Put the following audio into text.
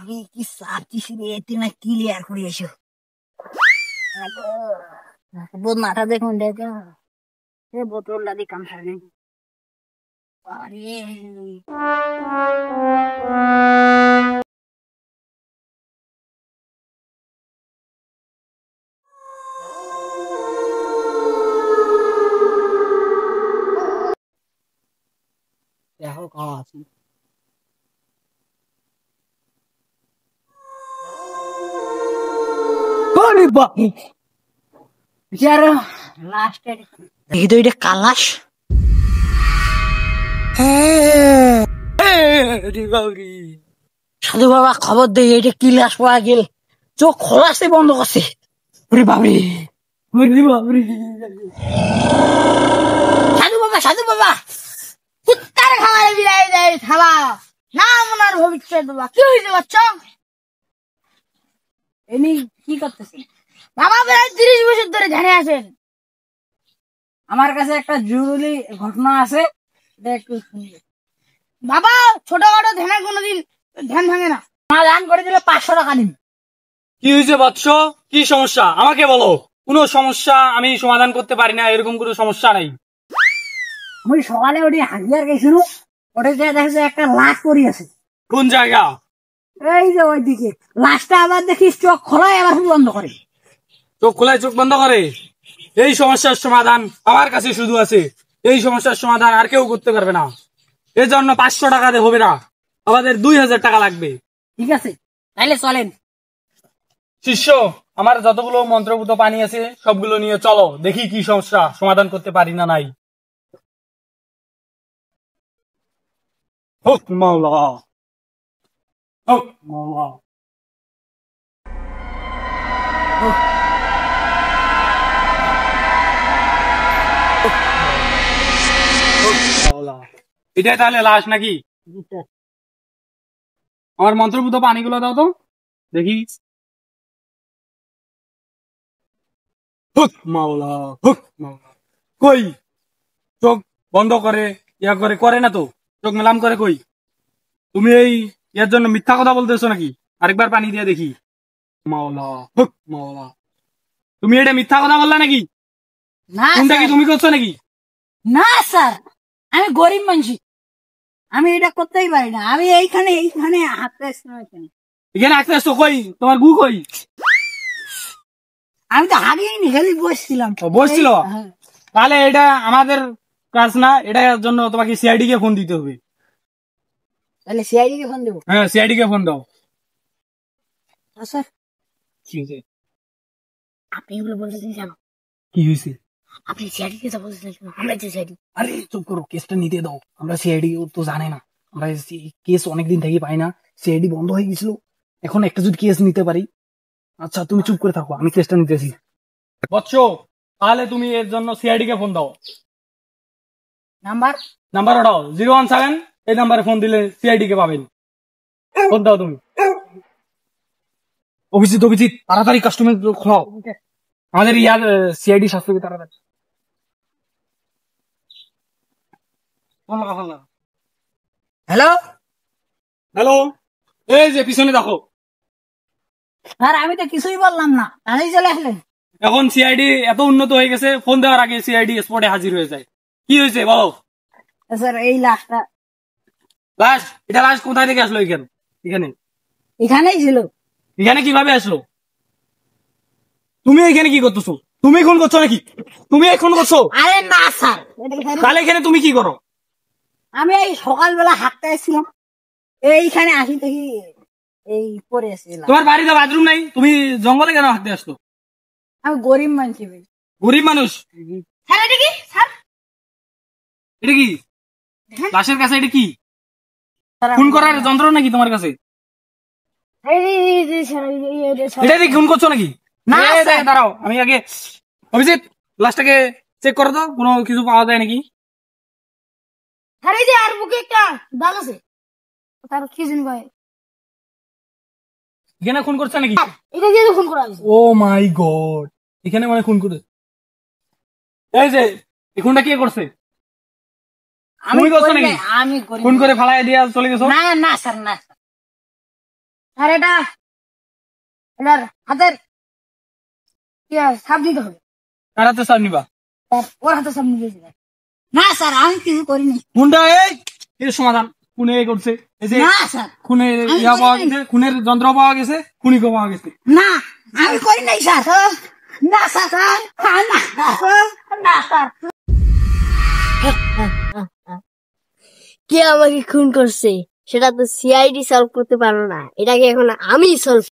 আমি কি চাচ্ছিস রে, তুই না ক্লিয়ার করে এসো। মাথা দেখুন দেখো, বোতলটা দিয়ে কাম সারে। আরে দেখো কম আছে। দেখি তো এটা কালাস। সাধু বাবা খবর দেই, এটা কি লাশ পাওয়া গেল, চোখ খোলাসে বন্ধ করছে। সাধু বাবা কুত্তার খামারে বিলাই দেয় থালা না মনার ভবিষ্যৎ বাবা। কি হয়েছে বাচ্চা? এমনি কি করতেছেন বাবা? প্রায় 30 বছর ধরে ধ্যানে আছেন। আমার কাছে একটা জরুরি ঘটনা আছে, একটু শুনবে বাবা। ছোটখাটো ধ্যানে কোনোদিন ধ্যান ভাঙে না। ধ্যান করে দিলে 500 টাকা নিন। কি হয়েছে বৎস? কি সমস্যা আমাকে বলো। কোনো সমস্যা আমি সমাধান করতে পারি না, এরকম কোনো সমস্যা নাই। আমি সকালে ওটি হাজিয়ার গেছিল, ওটা দেখে একটা লাশ পড়ি আছে। কোন জায়গা? এই যে ওইদিকে লাশটা আবার দেখি চোখ খোলায় আবার বন্ধ করে। চোখ খোলায় চোখ বন্ধ করে? এই সমস্যার সমাধান আমার কাছে শুধু আছে। এই সমস্যার সমাধান আর কেউ করতে পারবে না। এর জন্য 500 টাকাতে হবে না, আমাদের 2000 টাকা লাগবে। ঠিক আছে তাইলে চলেন। শিষ্য, আমার যতগুলো মন্ত্রপুত পানি আছে সবগুলো নিয়ে চলো, দেখি কি সমস্যা সমাধান করতে পারি না নাই। হোক মাওলা, হোক মাওলা। এটাই তাহলে লাশ নাকি? আমার মন্ত্রপুত পানিগুলো দাও তো দেখি। হুক মাওলা, হুক মাওলা। কই চোখ বন্ধ করে ইয়া করে করে না তো, চোখ মেলাম করে কই? তুমি এই এর জন্য মিথ্যা কথা বলতেছো নাকি? আরেকবার পানি দিয়ে দেখি। মাওলা, হুক মাওলা। তুমি এটা মিথ্যা কথা বললা নাকি? না কোনটা কি তুমি করছো নাকি? না স্যার, আমি গরিব মানুষ, আমি এটা করতেই পারি না। আমি এইখানে হাঁটতে এখানে আসতে আসছো কই? তোমার গু কই? আমি তো হারিয়ে খালি বসছিলাম। বসছিল? তাহলে এটা আমাদের কাজ না, এটার জন্য তোমাকে সিআইডি কে ফোন দিতে হবে। তাহলে সিআইডি কে ফোন দেবো? হ্যাঁ, সিআইডি কে ফোন দাও। স্যার কি হয়েছে? আপনি এগুলো বলতেছেন কেন? কি হয়েছে? আপনি সিআইডি কে বলতেছেন, আমরা যে সিআইডি। আরে চুপ করো, কেসটা নিতে দাও। আমরা সিআইডি তো জানে না, আমরা কেস অনেকদিন থেকে পাই না। সিআইডি বন্ধ হয়ে গেছিল, এখন একটা যদি কেস নিতে পারি। আচ্ছা তুমি চুপ করে থাকো, আমি কেসটা নিতেছি। বৎস, তাহলে তুমি এর জন্য সিআইডি কে ফোন দাও। নাম্বার ওঠাও 017। এই নাম্বারে ফোন দিলে সিআইডি কে পাবেন। ফোন দাও তুমি। অভিজিৎ তাড়াতাড়ি কাস্টমার খোলাও, আমাদের ইয়ার সিআইডি শাস্ত্রকে তাড়াতাড়ি। হ্যালো হ্যালো, এই যে পিছনে দেখো। স্যার আমি তো কিছুই বললাম না, তাহলেই চলে আসলেন। এখন সিআইডি এত উন্নত হয়ে গেছে, ফোন দেওয়ার আগে সিআইডি স্পটে হাজির হয়ে যায়। কি হয়েছে বলো? স্যার এই লাশটা। লাশ? এটা লাশ কোথায় থেকে আসলো? এখানেই ছিল। এখানে কিভাবে আসলো? তুমি এখানে কি করতেছো? তুমি খুন করছো নাকি? তুমি খুন করছো? আরে না স্যার, তাহলে এখানে তুমি কি করো? আমি এই সকালবেলা হাঁটতে আসছিলাম, এইখানে আসি দেখি এই পরে আসছিলাম। তোমার বাড়িতে বাথরুম নাই, তুমি জঙ্গলে কেন হাঁটতে আসতো? আমি গরিব মানুষ ভাই। গরিব মানুষ? স্যার এটা কি? স্যার এটা কি লাশের কাছে? এটা কি খুন করার যন্ত্র নাকি তোমার কাছে? এটা দিয়ে খুন করছো নাকি? না দাঁড়াও, আমি আগে অভিজিৎ লাশটাকে চেক করো তো, কোনো কিছু পাওয়া যায় নাকি? স্যার এই যে আর বুকে একটা দাগ আছে, তার কি জানি ভাই। এখানে খুন করছে নাকি? এটা দিয়ে খুন করা হয়েছে। ও মাই গড, এখানে মানে খুন করে। এই যে এই খুনটা কে করছে? আমি তুমি করছো নাকি? আমি খুন করে ফালাই দিয়ে চলে গেছো? না না স্যার, না আর এটার হাতের কি সাপ দিতে হবে। কার হাতে সাপ নিবা? স্যার, ওর হাতে সাপ নিয়ে গেছে। না স্যার, আমি কিছু করিনি। কোনটা এই এর সমাধান খুনে এই করছে? এই যে না স্যার, খুনের আমি ইয়া পাওয়া করিনি। গেছে, খুনের যন্ত্র পাওয়া গেছে, খুনিকে পাওয়া গেছে। না, আমি করি নাই স্যার। না স্যার, না না স্যার। কে আমাকে খুন করছে সেটা তো সিআইডি সলভ করতে পারলো না, এটাকে এখন আমি সলভ